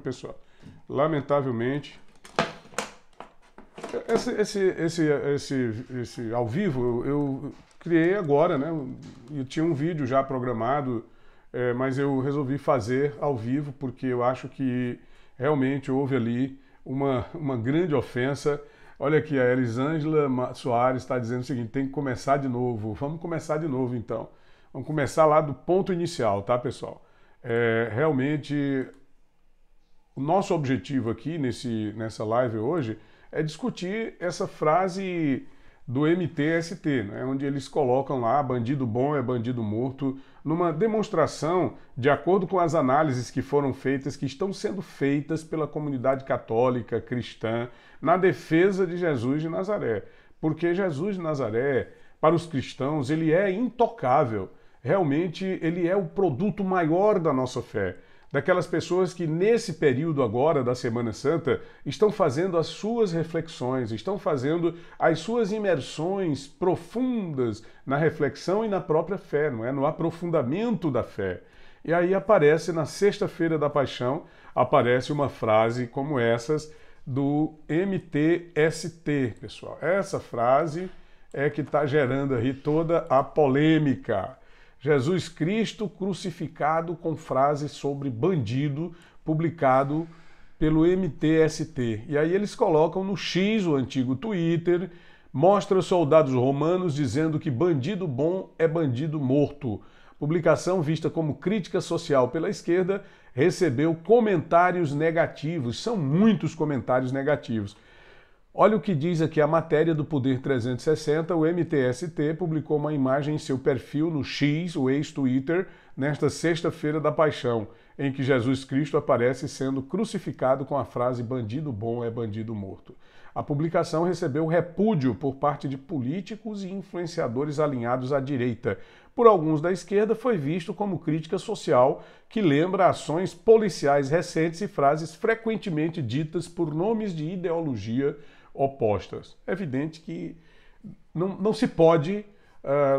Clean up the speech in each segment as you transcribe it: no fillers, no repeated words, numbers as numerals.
pessoal? Lamentavelmente, esse ao vivo eu criei agora, né? Eu tinha um vídeo já programado, mas eu resolvi fazer ao vivo porque eu acho que realmente houve ali uma grande ofensa. Olha aqui, a Elisângela Soares está dizendo o seguinte: tem que começar de novo. Vamos começar de novo então. Vamos começar lá do ponto inicial, tá, pessoal? Realmente, o nosso objetivo aqui nessa live hoje é discutir essa frase do MTST, né, onde eles colocam lá bandido bom é bandido morto, numa demonstração de acordo com as análises que foram feitas, que estão sendo feitas pela comunidade católica, cristã, na defesa de Jesus de Nazaré. Porque Jesus de Nazaré, para os cristãos, ele é intocável. Realmente, ele é o produto maior da nossa fé. Daquelas pessoas que nesse período agora da Semana Santa estão fazendo as suas reflexões, estão fazendo as suas imersões profundas na reflexão e na própria fé, não é? No aprofundamento da fé. E aí aparece na Sexta-feira da Paixão, aparece uma frase como essas do MTST, pessoal. Essa frase é que está gerando aí toda a polêmica. Jesus Cristo crucificado com frase sobre bandido, publicado pelo MTST. E aí eles colocam no X, o antigo Twitter, mostra soldados romanos dizendo que bandido bom é bandido morto. Publicação vista como crítica social pela esquerda, recebeu comentários negativos. São muitos comentários negativos. Olha o que diz aqui a matéria do Poder 360, o MTST publicou uma imagem em seu perfil no X, o ex-Twitter, nesta Sexta-feira da Paixão, em que Jesus Cristo aparece sendo crucificado com a frase bandido bom é bandido morto. A publicação recebeu repúdio por parte de políticos e influenciadores alinhados à direita. Por alguns da esquerda, foi visto como crítica social que lembra ações policiais recentes e frases frequentemente ditas por nomes de ideologia opostas. É evidente que não se pode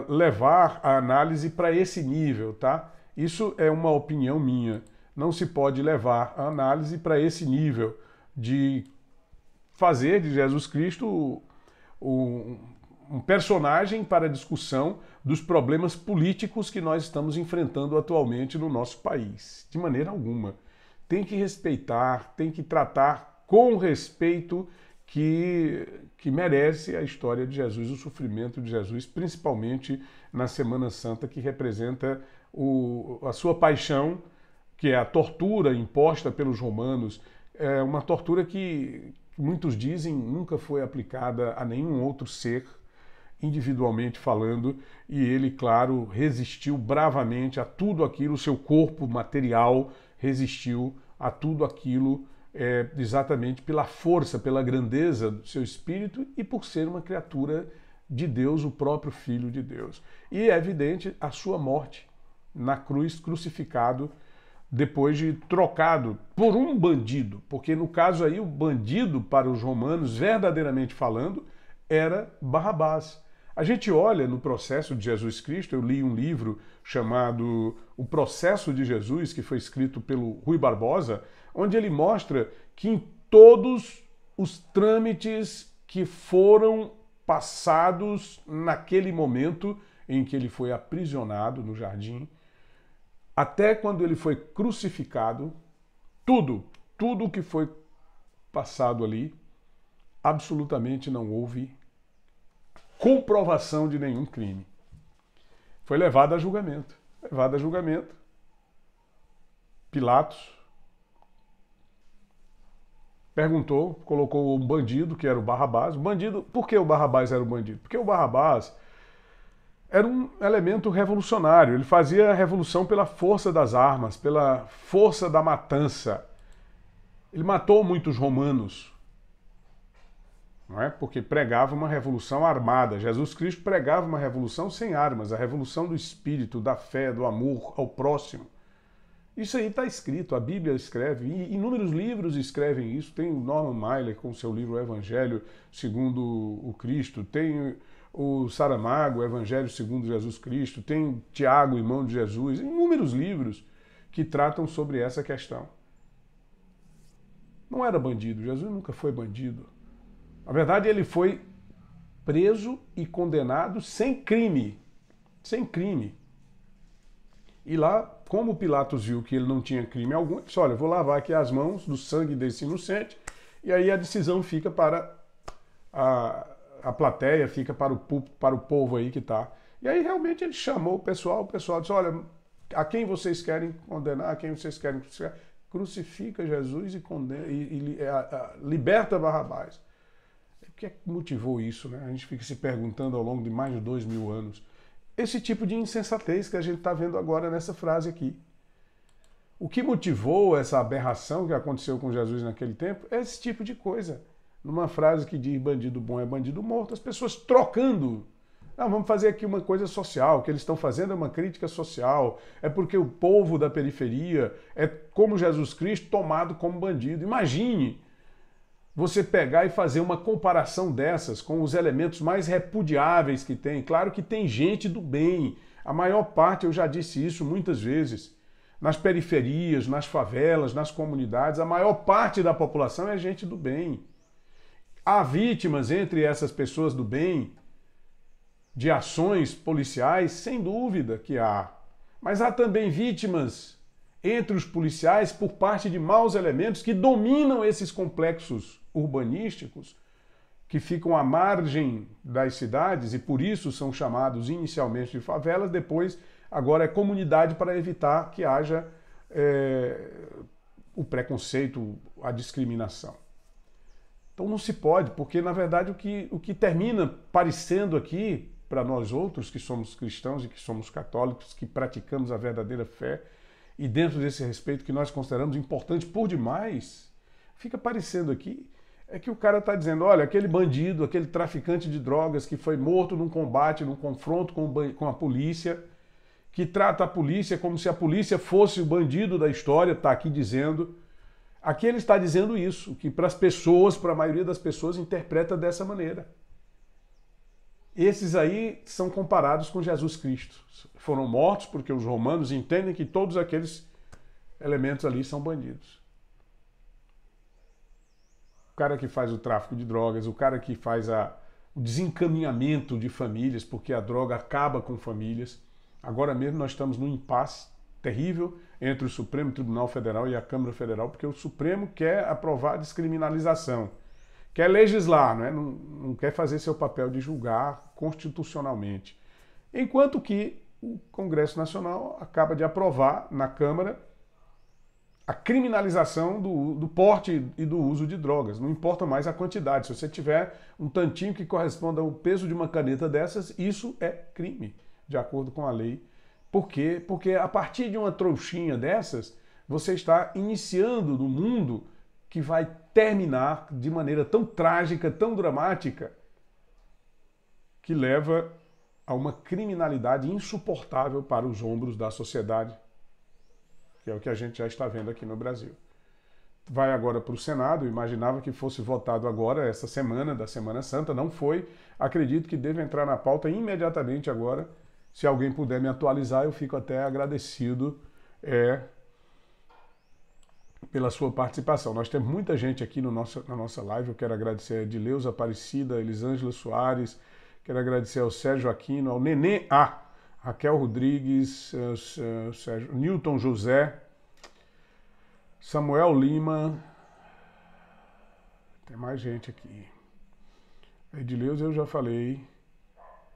levar a análise para esse nível, tá? Isso é uma opinião minha. Não se pode levar a análise para esse nível de fazer de Jesus Cristo um personagem para a discussão dos problemas políticos que nós estamos enfrentando atualmente no nosso país. De maneira alguma. Tem que respeitar, tem que tratar com respeito que merece a história de Jesus, o sofrimento de Jesus, principalmente na Semana Santa, que representa a sua paixão, que é a tortura imposta pelos romanos, é uma tortura que muitos dizem nunca foi aplicada a nenhum outro ser, individualmente falando, e ele, claro, resistiu bravamente a tudo aquilo, o seu corpo material resistiu a tudo aquilo, exatamente pela força, pela grandeza do seu espírito e por ser uma criatura de Deus, o próprio Filho de Deus. E é evidente a sua morte na cruz, crucificado, depois de trocado por um bandido, porque no caso aí o bandido para os romanos, verdadeiramente falando, era Barrabás. A gente olha no processo de Jesus Cristo, eu li um livro chamado O Processo de Jesus, que foi escrito pelo Rui Barbosa, onde ele mostra que em todos os trâmites que foram passados naquele momento em que ele foi aprisionado no jardim, até quando ele foi crucificado, tudo que foi passado ali, absolutamente não houve comprovação de nenhum crime. Foi levado a julgamento. Pilatos perguntou, colocou um bandido, que era o Barrabás. Bandido, por que o Barrabás era o bandido? Porque o Barrabás era um elemento revolucionário. Ele fazia a revolução pela força das armas, pela força da matança. Ele matou muitos romanos, não é? Porque pregava uma revolução armada. Jesus Cristo pregava uma revolução sem armas, a revolução do espírito, da fé, do amor ao próximo. Isso aí está escrito, a Bíblia escreve, e inúmeros livros escrevem isso. Tem o Norman Mailer com seu livro O Evangelho segundo o Cristo, tem o Saramago, o Evangelho segundo Jesus Cristo, tem Tiago, irmão de Jesus, inúmeros livros que tratam sobre essa questão. não era bandido, Jesus nunca foi bandido. Na verdade, ele foi preso e condenado sem crime. Sem crime. E lá, como Pilatos viu que ele não tinha crime algum, ele disse, olha, vou lavar aqui as mãos do sangue desse inocente, e aí a decisão fica para a plateia, fica para o povo aí que está. E aí realmente ele chamou o pessoal disse, olha, a quem vocês querem condenar, a quem vocês querem crucificar? Crucifica Jesus e liberta Barrabás. O que é que motivou isso, né? A gente fica se perguntando ao longo de mais de 2000 anos. Esse tipo de insensatez que a gente está vendo agora nessa frase aqui. O que motivou essa aberração que aconteceu com Jesus naquele tempo é esse tipo de coisa. Numa frase que diz bandido bom é bandido morto, as pessoas trocando. Não, vamos fazer aqui uma coisa social, o que eles estão fazendo é uma crítica social, é porque o povo da periferia é como Jesus Cristo tomado como bandido. Imagine você pegar e fazer uma comparação dessas com os elementos mais repudiáveis que tem. Claro que tem gente do bem, a maior parte, eu já disse isso muitas vezes, nas periferias, nas favelas, nas comunidades, a maior parte da população é gente do bem. Há vítimas entre essas pessoas do bem de ações policiais, sem dúvida que há. Mas há também vítimas entre os policiais por parte de maus elementos que dominam esses complexos urbanísticos, que ficam à margem das cidades e por isso são chamados inicialmente de favelas, depois agora é comunidade para evitar que haja o preconceito, a discriminação. Então não se pode, porque na verdade o que termina parecendo aqui, para nós outros que somos cristãos e que somos católicos, que praticamos a verdadeira fé, e dentro desse respeito que nós consideramos importante por demais, fica parecendo aqui é que o cara está dizendo, olha, aquele bandido, aquele traficante de drogas que foi morto num combate, num confronto com a polícia, que trata a polícia como se a polícia fosse o bandido da história, está aqui dizendo. Aqui ele está dizendo isso, que para as pessoas, para a maioria das pessoas, interpreta dessa maneira. Esses aí são comparados com Jesus Cristo. Foram mortos porque os romanos entendem que todos aqueles elementos ali são bandidos. O cara que faz o tráfico de drogas, o cara que faz o desencaminhamento de famílias, porque a droga acaba com famílias. Agora mesmo nós estamos num impasse terrível entre o Supremo Tribunal Federal e a Câmara Federal, porque o Supremo quer aprovar a descriminalização, quer legislar, não quer fazer seu papel de julgar constitucionalmente. Enquanto que o Congresso Nacional acaba de aprovar na Câmara a criminalização do porte e do uso de drogas. Não importa mais a quantidade. Se você tiver um tantinho que corresponda ao peso de uma caneta dessas, isso é crime, de acordo com a lei. Por quê? Porque a partir de uma trouxinha dessas, você está iniciando no mundo que vai terminar de maneira tão trágica, tão dramática, que leva a uma criminalidade insuportável para os ombros da sociedade, que é o que a gente já está vendo aqui no Brasil. Vai agora para o Senado, imaginava que fosse votado agora, essa semana, da Semana Santa, não foi. Acredito que deve entrar na pauta imediatamente agora. Se alguém puder me atualizar, eu fico até agradecido pela sua participação. Nós temos muita gente aqui na nossa live, eu quero agradecer a Edileuza Aparecida, a Elisângela Soares, quero agradecer ao Sérgio Aquino, ao Nenê A, Raquel Rodrigues, Sérgio, Newton José, Samuel Lima, tem mais gente aqui. Edileuza eu já falei,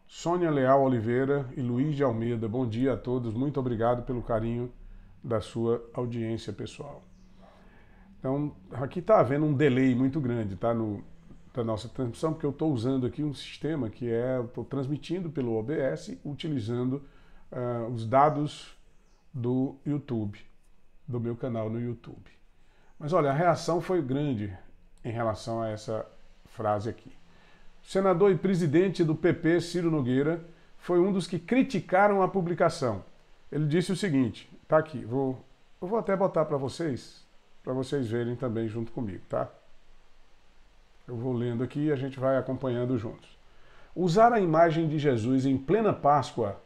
Sônia Leal Oliveira e Luiz de Almeida, bom dia a todos, muito obrigado pelo carinho da sua audiência, pessoal. Então, aqui está havendo um delay muito grande, tá, da nossa transmissão, porque eu estou usando aqui um sistema que estou transmitindo pelo OBS, utilizando os dados do YouTube, do meu canal no YouTube. Mas olha, a reação foi grande em relação a essa frase aqui. O senador e presidente do PP, Ciro Nogueira, foi um dos que criticaram a publicação. Ele disse o seguinte, tá aqui, eu vou até botar para vocês verem também junto comigo, tá? Eu vou lendo aqui e a gente vai acompanhando juntos. Usar a imagem de Jesus em plena Páscoa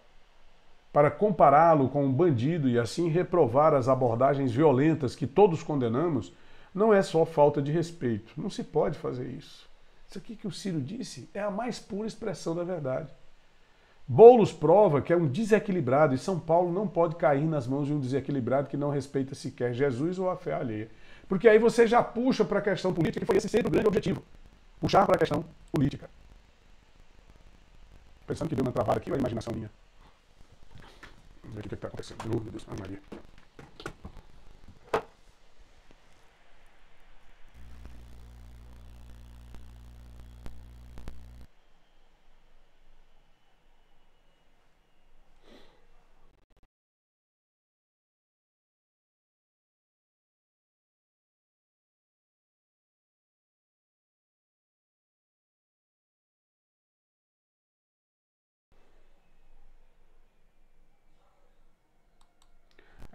para compará-lo com um bandido e assim reprovar as abordagens violentas que todos condenamos, não é só falta de respeito. Não se pode fazer isso. Isso aqui que o Ciro disse é a mais pura expressão da verdade. Boulos prova que é um desequilibrado e São Paulo não pode cair nas mãos de um desequilibrado que não respeita sequer Jesus ou a fé alheia. Porque aí você já puxa para a questão política, que foi esse sempre o grande objetivo. Puxar para a questão política. Pensando que deu uma travada aqui, ou é a imaginação minha? Vamos ver o que está acontecendo. Meu Deus, Maria.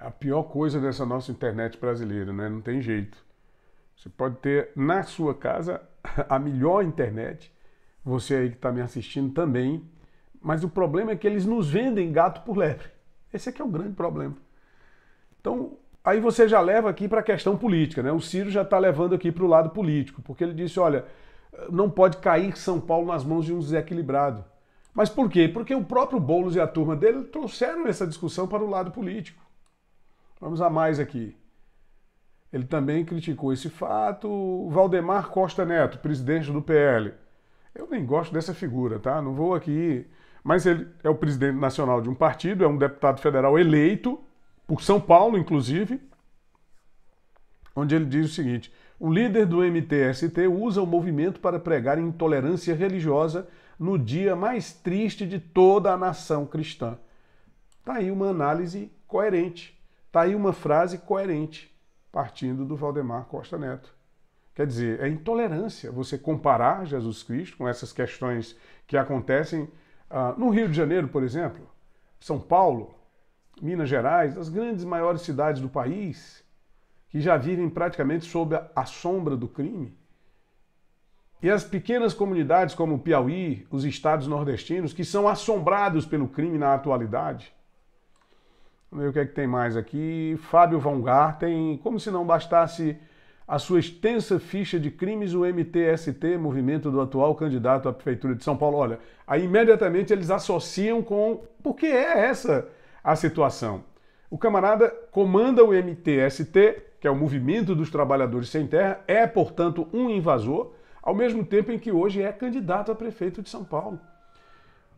A pior coisa dessa nossa internet brasileira, né? Não tem jeito. Você pode ter na sua casa a melhor internet, você aí que está me assistindo também, mas o problema é que eles nos vendem gato por lebre. Esse aqui é o grande problema. Então, aí você já leva aqui para a questão política, né? O Ciro já está levando aqui para o lado político, porque ele disse, olha, não pode cair São Paulo nas mãos de um desequilibrado. Mas por quê? Porque o próprio Boulos e a turma dele trouxeram essa discussão para o lado político. Vamos a mais aqui. Ele também criticou esse fato. Valdemar Costa Neto, presidente do PL. Eu nem gosto dessa figura, tá? Não vou aqui... Mas ele é o presidente nacional de um partido, é um deputado federal eleito, por São Paulo, inclusive, onde ele diz o seguinte: o líder do MTST usa o movimento para pregar intolerância religiosa no dia mais triste de toda a nação cristã. Tá aí uma análise coerente. Está aí uma frase coerente, partindo do Valdemar Costa Neto. Quer dizer, é intolerância você comparar Jesus Cristo com essas questões que acontecem no Rio de Janeiro, por exemplo, São Paulo, Minas Gerais, as grandes maiores cidades do país, que já vivem praticamente sob a sombra do crime. E as pequenas comunidades como o Piauí, os estados nordestinos, que são assombrados pelo crime na atualidade. Vamos ver o que é que tem mais aqui. Fábio Von Garten, como se não bastasse a sua extensa ficha de crimes, o MTST, movimento do atual candidato à Prefeitura de São Paulo. Olha, aí imediatamente eles associam com... Porque é essa a situação. O camarada comanda o MTST, que é o Movimento dos Trabalhadores Sem Terra, é, portanto, um invasor, ao mesmo tempo em que hoje é candidato a prefeito de São Paulo.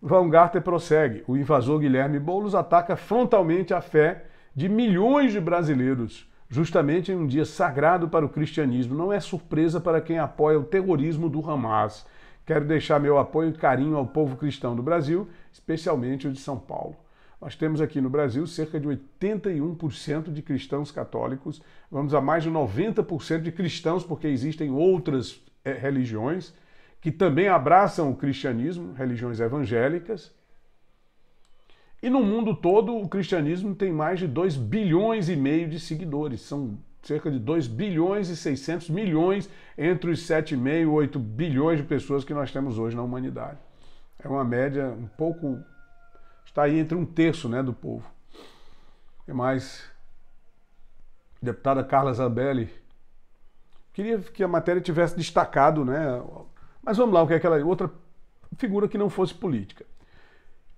Von Garten prossegue. O invasor Guilherme Boulos ataca frontalmente a fé de milhões de brasileiros, justamente em um dia sagrado para o cristianismo. Não é surpresa para quem apoia o terrorismo do Hamas. Quero deixar meu apoio e carinho ao povo cristão do Brasil, especialmente o de São Paulo. Nós temos aqui no Brasil cerca de 81% de cristãos católicos, vamos a mais de 90% de cristãos, porque existem outras religiões, que também abraçam o cristianismo, religiões evangélicas. E no mundo todo, o cristianismo tem mais de 2,5 bilhões de seguidores. São cerca de 2 bilhões e 600 milhões entre os 7,5 e 8 bilhões de pessoas que nós temos hoje na humanidade. É uma média um pouco... está aí entre 1/3, né, do povo. E mais, deputada Carla Zambelli, queria que a matéria tivesse destacado, né? Mas vamos lá, o que é aquela outra figura que não fosse política.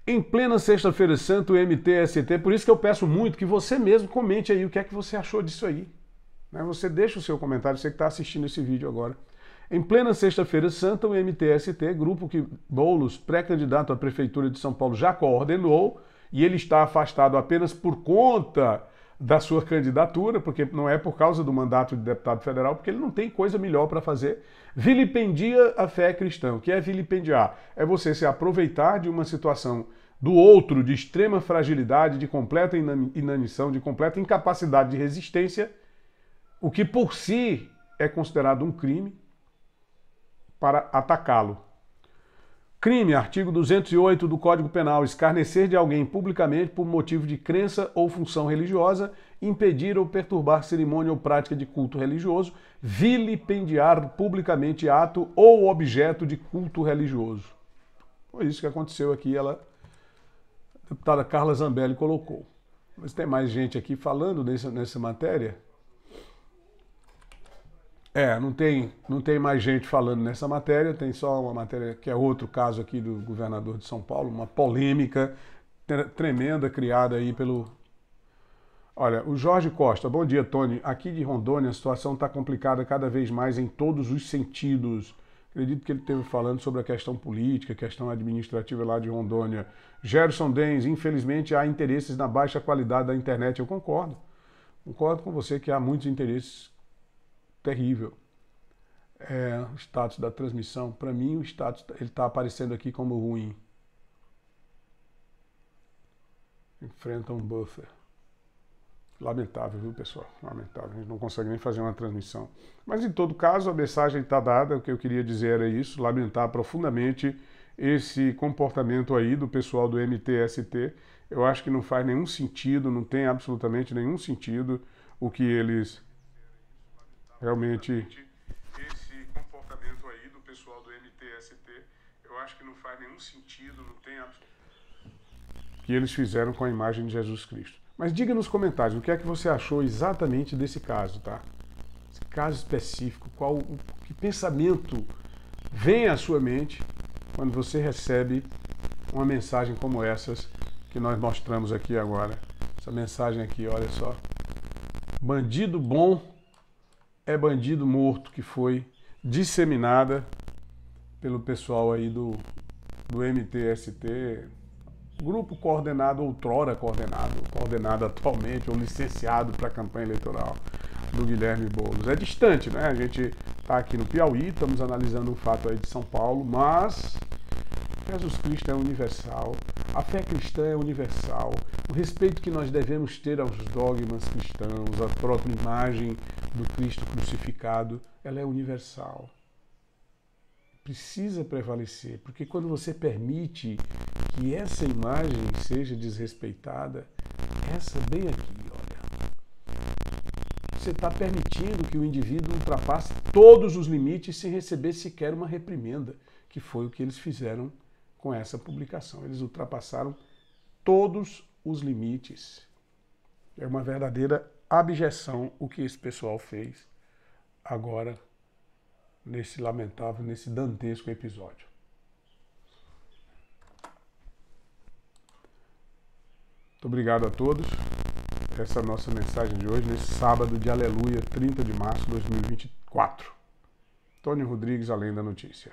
Em plena Sexta-feira Santa, o MTST, por isso que eu peço muito que você mesmo comente aí o que é que você achou disso aí. Você deixa o seu comentário, você que está assistindo esse vídeo agora. Em plena Sexta-feira Santa, o MTST, grupo que Boulos, pré-candidato à Prefeitura de São Paulo, já coordenou, e ele está afastado apenas por conta da sua candidatura, porque não é por causa do mandato de deputado federal, porque ele não tem coisa melhor para fazer, vilipendia a fé cristã. O que é vilipendiar? É você se aproveitar de uma situação do outro de extrema fragilidade, de completa inanição, de completa incapacidade de resistência, o que por si é considerado um crime, para atacá-lo. Crime, artigo 208 do Código Penal, escarnecer de alguém publicamente por motivo de crença ou função religiosa, impedir ou perturbar cerimônia ou prática de culto religioso, vilipendiar publicamente ato ou objeto de culto religioso. Foi isso que aconteceu aqui, a deputada Carla Zambelli colocou. Mas tem mais gente aqui falando nessa matéria. Não tem mais gente falando nessa matéria, tem só uma matéria que é outro caso aqui do governador de São Paulo, uma polêmica tremenda criada aí pelo... Olha, o Jorge Costa, bom dia, Tony. Aqui de Rondônia a situação está complicada cada vez mais em todos os sentidos. Acredito que ele esteve falando sobre a questão política, a questão administrativa lá de Rondônia. Gerson Denz, infelizmente há interesses na baixa qualidade da internet. Eu concordo. Concordo com você que há muitos interesses. Terrível. O status da transmissão, para mim o status ele está aparecendo aqui como ruim. Enfrenta um buffer. Lamentável, viu, pessoal? Lamentável. A gente não consegue nem fazer uma transmissão. Mas, em todo caso, a mensagem está dada. O que eu queria dizer era isso. Lamentar profundamente esse comportamento aí do pessoal do MTST. Eu acho que não faz nenhum sentido, não tem absolutamente nenhum sentido o que eles realmente... Esse comportamento aí do pessoal do MTST, eu acho que não faz nenhum sentido, não tem que eles fizeram com a imagem de Jesus Cristo. Mas diga nos comentários o que é que você achou exatamente desse caso, tá? Esse caso específico, que pensamento vem à sua mente quando você recebe uma mensagem como essas que nós mostramos aqui agora. Essa mensagem aqui, olha só. Bandido bom é bandido morto, que foi disseminada pelo pessoal aí do MTST, grupo coordenado, outrora coordenado atualmente, ou licenciado para a campanha eleitoral do Guilherme Boulos. É distante, né? A gente está aqui no Piauí, estamos analisando o fato aí de São Paulo, mas Jesus Cristo é universal, a fé cristã é universal, o respeito que nós devemos ter aos dogmas cristãos, à própria imagem do Cristo crucificado, ela é universal. Precisa prevalecer, porque quando você permite que essa imagem seja desrespeitada, essa bem aqui, olha, você está permitindo que o indivíduo ultrapasse todos os limites sem receber sequer uma reprimenda, que foi o que eles fizeram com essa publicação. Eles ultrapassaram todos os limites. É uma verdadeira abjeção o que esse pessoal fez agora nesse lamentável, nesse dantesco episódio. Muito obrigado a todos. Essa é a nossa mensagem de hoje, nesse sábado de Aleluia, 30 de março de 2024. Tony Rodrigues, Além da Notícia.